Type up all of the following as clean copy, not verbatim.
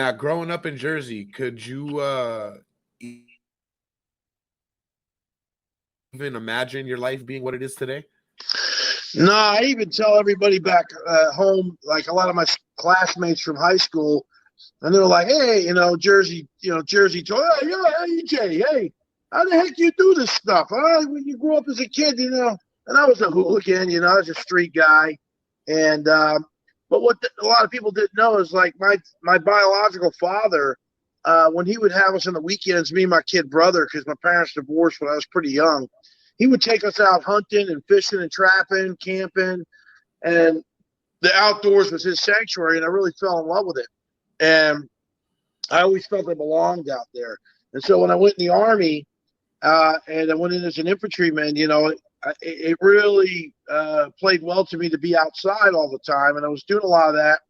Now, growing up in Jersey, could you even imagine your life being what it is today? No, I even tell everybody back home, like a lot of my classmates from high school, and they're like, "Hey, Jersey, hey, hey, EJ, hey, how the heck you do this stuff? Huh? When you grew up as a kid, And I was a hooligan, I was a street guy, and but what a lot of people didn't know is like my biological father, when he would have us on the weekends, me and my kid brother, because my parents divorced when I was pretty young, he would take us out hunting and fishing and trapping, camping, and the outdoors was his sanctuary, and I really fell in love with it. And I always felt I belonged out there. And so when I went in the Army, and I went in as an infantryman, it really played well to me to be outside all the time, and I was doing a lot of that.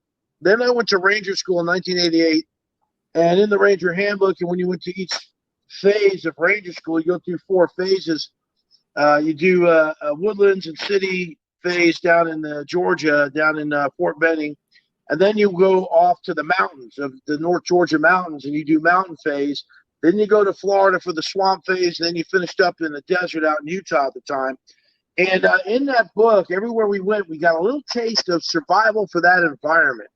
Then I went to Ranger School in 1988, and in the Ranger Handbook, and when you went to each phase of Ranger School, you go through 4 phases. You do a woodlands and city phase down in Georgia, down in Fort Benning. And then you go off to the mountains of the North Georgia mountains, and you do mountain phase. Then you go to Florida for the swamp phase. And then you finished up in the desert out in Utah at the time. And in that book, everywhere we went, we got a little taste of survival for that environment.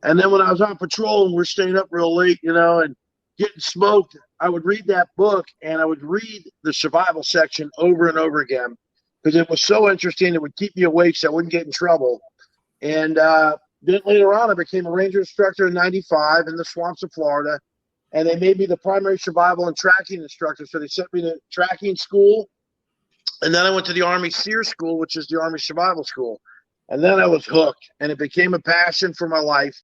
And then when I was on patrol and we're staying up real late, and getting smoked, I would read that book, and I would read the survival section over and over again because it was so interesting. It would keep me awake so I wouldn't get in trouble. And then later on, I became a ranger instructor in 95 in the swamps of Florida, and they made me the primary survival and tracking instructor. So they sent me to tracking school, and then I went to the Army SEER school, which is the Army Survival School. And then I was hooked, and it became a passion for my life.